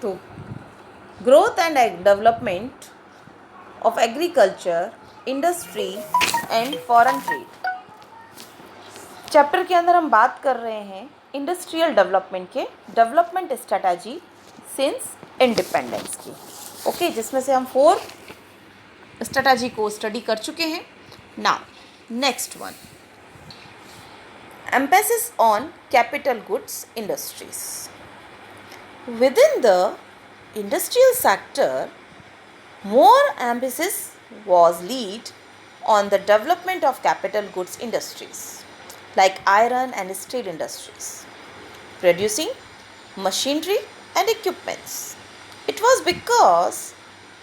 तो growth and development of agriculture, industry and foreign trade. Chapter के अंदर हम बात कर रहे हैं इंडस्ट्रियल डेवलपमेंट के डेवलपमेंट स्ट्रेटजी सिंस इंडिपेंडेंस की। ओके, जिसमें से हम 4 स्ट्रेटजी को स्टडी कर चुके हैं। Now next one, emphasis on capital goods industries. Within the industrial sector, more emphasis was laid on the development of capital goods industries like iron and steel industries, producing machinery and equipments. It was because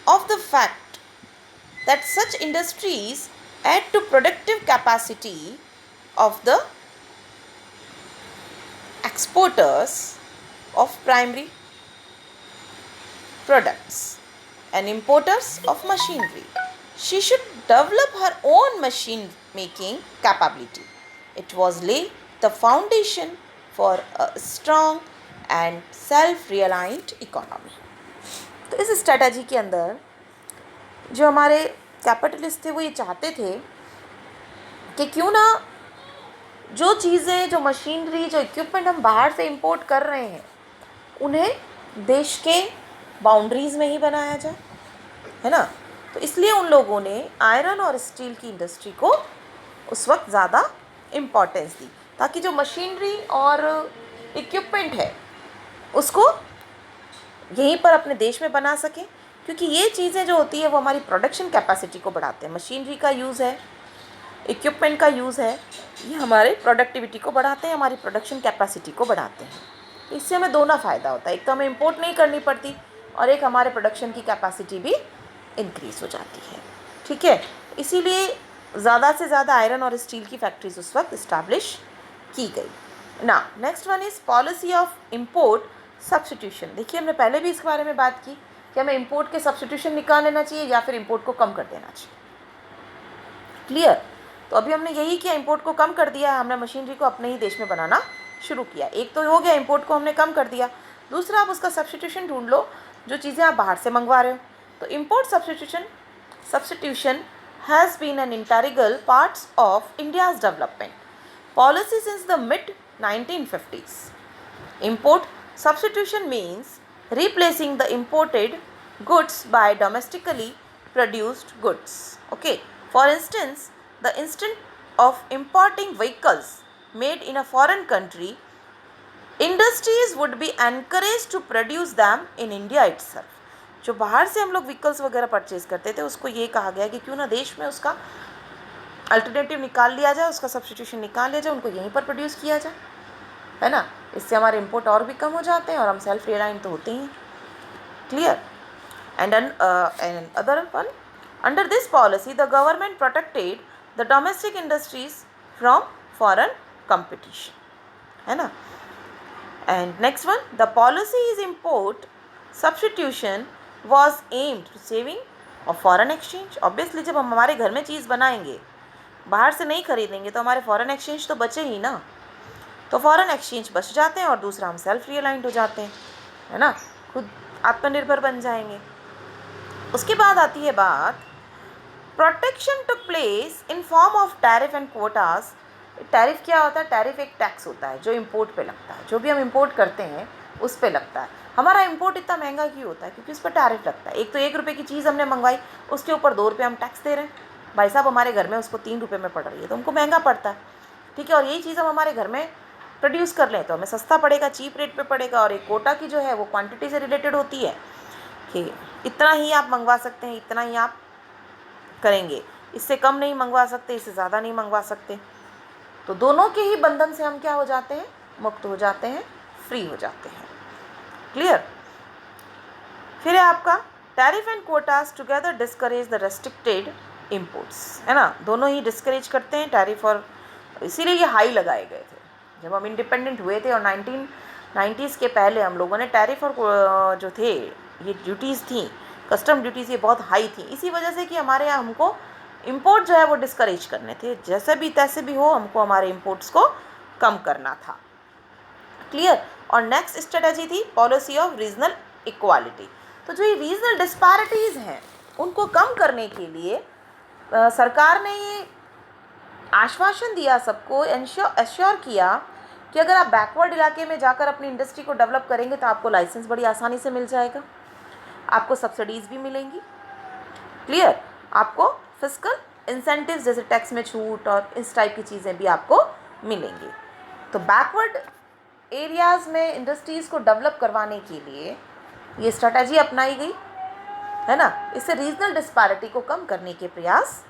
of the fact that such industries add to productive capacity of the exporters of primary products and importers of machinery. She should develop her own machine making capability. It was lay the foundation for a strong and self-reliant economy. तो इस strategy के अंदर जो हमारे capitalist थे वो ये चाहते थे कि क्यों ना जो चीज़ें, जो मशीनरी, जो इक्विपमेंट हम बाहर से इंपोर्ट कर रहे हैं उन्हें देश के बाउंड्रीज़ में ही बनाया जाए, है ना। तो इसलिए उन लोगों ने आयरन और स्टील की इंडस्ट्री को उस वक्त ज़्यादा इम्पोर्टेंस दी, ताकि जो मशीनरी और इक्विपमेंट है उसको यहीं पर अपने देश में बना सकें, क्योंकि ये चीज़ें जो होती है वो हमारी प्रोडक्शन कैपेसिटी को बढ़ाते हैं। मशीनरी का यूज़ है, इक्विपमेंट का यूज़ है, ये हमारे प्रोडक्टिविटी को बढ़ाते हैं, हमारी प्रोडक्शन कैपेसिटी को बढ़ाते हैं। इससे हमें दोनों फ़ायदा होता है, एक तो हमें इंपोर्ट नहीं करनी पड़ती और एक हमारे प्रोडक्शन की कैपेसिटी भी इंक्रीज़ हो जाती है। ठीक है, इसीलिए ज़्यादा से ज़्यादा आयरन और स्टील की फैक्ट्रीज उस वक्त इस्टेब्लिश की गई ना। Next one is policy of import substitution. देखिए, हमने पहले भी इसके बारे में बात की कि हमें इम्पोर्ट के सब्स्टिट्यूशन निकाल लेना चाहिए या फिर इम्पोर्ट को कम कर देना चाहिए। क्लियर? तो अभी हमने यही किया, इंपोर्ट को कम कर दिया, हमने मशीनरी को अपने ही देश में बनाना शुरू किया। एक तो हो गया, इंपोर्ट को हमने कम कर दिया। दूसरा, आप उसका सब्स्टिट्यूशन ढूंढ लो, जो चीज़ें आप बाहर से मंगवा रहे हो। तो import substitution has been an integral parts of India's development policy since the mid 1950s. Import substitution means replacing the imported goods by domestically produced goods. Okay, for instance, the instant of importing vehicles made in a foreign country, industries would be encouraged to produce them in India itself. जो बाहर से हम लोग vehicles वगैरह purchase करते थे उसको ये कहा गया कि क्यों ना देश में उसका अल्टरनेटिव निकाल लिया जाए, उसका सब्स्टिट्यूशन निकाल लिया जाए, उनको यहीं पर प्रोड्यूस किया जाए, है ना। इससे हमारे इंपोर्ट और भी कम हो जाते हैं और हम सेल्फ रिलायंट तो होते ही हैं। Clear? And other one, under this policy the government protected the domestic industries from foreign competition, है ना। And next one, the policy is import substitution was aimed to saving of foreign exchange. Obviously जब हम हमारे घर में चीज़ बनाएंगे, बाहर से नहीं खरीदेंगे, तो हमारे फॉरेन एक्सचेंज तो बचे ही ना। तो फॉरेन एक्सचेंज बच जाते हैं और दूसरा हम सेल्फ रिलायंट हो जाते हैं, है ना, खुद आत्मनिर्भर बन जाएंगे। उसके बाद आती है बात, protection took place in form of tariff and quotas. Tariff क्या होता है? टैरिफ एक टैक्स होता है जो इंपोर्ट पे लगता है, जो भी हम इंपोर्ट करते हैं उस पे लगता है। हमारा इंपोर्ट इतना महंगा क्यों होता है? क्योंकि उस पर टैरिफ लगता है। एक तो 1 रुपये की चीज़ हमने मंगवाई, उसके ऊपर 2 रुपये हम टैक्स दे रहे हैं। भाई साहब, हमारे घर में उसको 3 रुपये में पड़ रही है तो हमको महंगा पड़ता है। ठीक है, और यही चीज़ हम हमारे घर में प्रोड्यूस कर लें तो हमें सस्ता पड़ेगा, चीप रेट पे पड़ेगा। और एक कोटा की जो है वो क्वांटिटी से रिलेटेड होती है कि इतना ही आप मंगवा सकते हैं, इतना ही आप करेंगे, इससे कम नहीं मंगवा सकते, इससे ज़्यादा नहीं मंगवा सकते। तो दोनों के ही बंधन से हम क्या हो जाते हैं? मुक्त हो जाते हैं, फ्री हो जाते हैं। क्लियर? फिर है आपका tariff and quotas together discourage the restricted imports, है ना। दोनों ही डिस्करेज करते हैं टैरिफ, और इसीलिए ये हाई लगाए गए थे जब हम इंडिपेंडेंट हुए थे। और 1990s के पहले हम लोगों ने टैरिफ और जो थे ये ड्यूटीज़ थी, कस्टम ड्यूटीज़, ये बहुत हाई थी, इसी वजह से कि हमारे यहाँ हमको इंपोर्ट जो है वो डिस्करेज करने थे। जैसे भी तैसे भी हो, हमको हमारे इंपोर्ट्स को कम करना था। क्लियर? और नेक्स्ट स्ट्रेटजी थी पॉलिसी ऑफ रीजनल इक्वालिटी। तो जो ये रीजनल डिस्पैरिटीज़ हैं उनको कम करने के लिए सरकार ने ये आश्वासन दिया, सबको एश्योर किया कि अगर आप बैकवर्ड इलाके में जाकर अपनी इंडस्ट्री को डेवलप करेंगे तो आपको लाइसेंस बड़ी आसानी से मिल जाएगा, आपको सब्सिडीज़ भी मिलेंगी, क्लियर, आपको फिस्कल इंसेंटिव्स जैसे टैक्स में छूट और इस टाइप की चीज़ें भी आपको मिलेंगी। तो बैकवर्ड एरियाज़ में इंडस्ट्रीज़ को डेवलप करवाने के लिए ये स्ट्रेटजी अपनाई गई है ना। इससे रीजनल डिस्पैरिटी को कम करने के प्रयास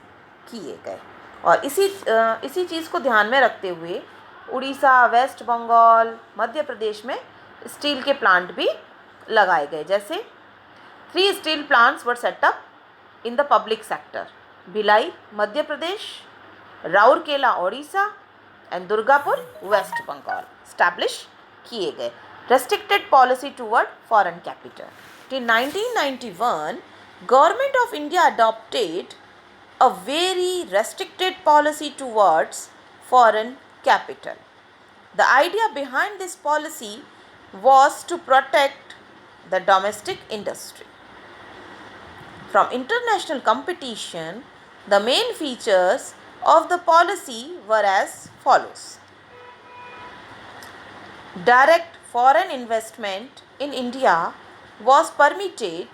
किए गए और इसी चीज़ को ध्यान में रखते हुए उड़ीसा, वेस्ट बंगाल, मध्य प्रदेश में स्टील के प्लांट भी लगाए गए। जैसे 3 steel plants were set up in the public sector, Bhilai Madhya Pradesh, Rourkela Odisha and Durgapur West Bengal establish किए गए। Restricted policy toward foreign capital. In 1991, Government of India adopted a very restricted policy towards foreign capital. The idea behind this policy was to protect the domestic industry from international competition. The main features of the policy were as follows. Direct foreign investment in India was permitted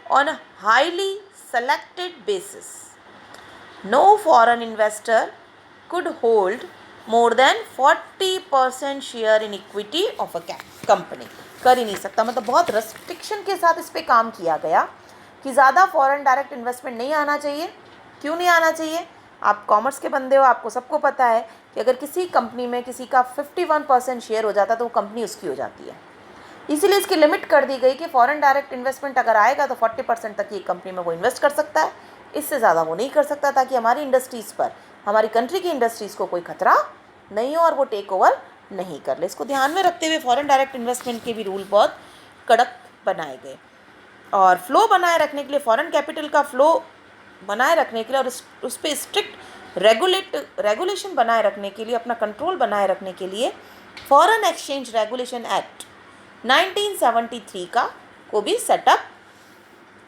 on a highly selected basis. No foreign investor could hold more than 40% share in equity of a company. कर ही नहीं सकता, मतलब बहुत restriction के साथ इस पे काम किया गया कि ज़्यादा फॉरेन डायरेक्ट इन्वेस्टमेंट नहीं आना चाहिए। क्यों नहीं आना चाहिए? आप कॉमर्स के बंदे हो, आपको सबको पता है कि अगर किसी कंपनी में किसी का 51% शेयर हो जाता तो वो कंपनी उसकी हो जाती है। इसीलिए इसकी लिमिट कर दी गई कि फॉरेन डायरेक्ट इन्वेस्टमेंट अगर आएगा तो 40% तक ये कंपनी में वो इन्वेस्ट कर सकता है, इससे ज़्यादा वो नहीं कर सकता, ताकि हमारी इंडस्ट्रीज़ पर, हमारी कंट्री की इंडस्ट्रीज़ को कोई खतरा नहीं हो और वो टेक ओवर नहीं कर ले। इसको ध्यान में रखते हुए फॉरेन डायरेक्ट इन्वेस्टमेंट के भी रूल बहुत कड़क बनाए गए और फ्लो बनाए रखने के लिए, फॉरेन कैपिटल का फ्लो बनाए रखने के लिए और उस पर स्ट्रिक्ट रेगुलेशन बनाए रखने के लिए, अपना कंट्रोल बनाए रखने के लिए फॉरेन एक्सचेंज रेगुलेशन एक्ट 1973 का को भी सेटअप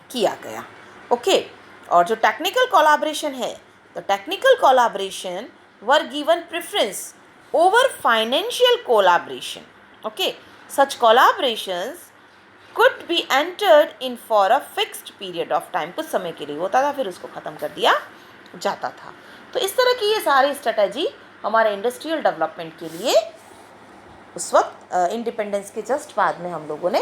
किया गया। ओके, और जो टेक्निकल कोलैबोरेशन है, तो technical collaboration were given preference over financial collaboration. Okay, such collaborations could be entered in for a fixed period of time, कुछ समय के लिए होता था, फिर उसको ख़त्म कर दिया जाता था। तो इस तरह की ये सारी स्ट्रेटजी हमारे इंडस्ट्रियल डेवलपमेंट के लिए उस वक्त इंडिपेंडेंस के जस्ट बाद में हम लोगों ने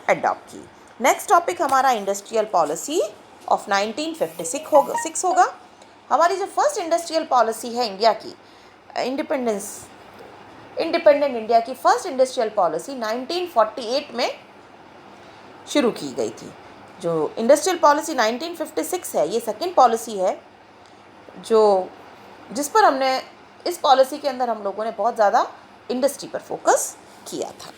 अडॉप्ट की। नेक्स्ट टॉपिक हमारा इंडस्ट्रियल पॉलिसी ऑफ 1956 होगा। हमारी जो फर्स्ट इंडस्ट्रियल पॉलिसी है इंडिया की, इंडिपेंडेंट इंडिया की फर्स्ट इंडस्ट्रियल पॉलिसी 1948 में शुरू की गई थी। जो इंडस्ट्रियल पॉलिसी 1956 है, ये सेकंड पॉलिसी है जिस पर हमने, इस पॉलिसी के अंदर हम लोगों ने बहुत ज़्यादा इंडस्ट्री पर फोकस किया था।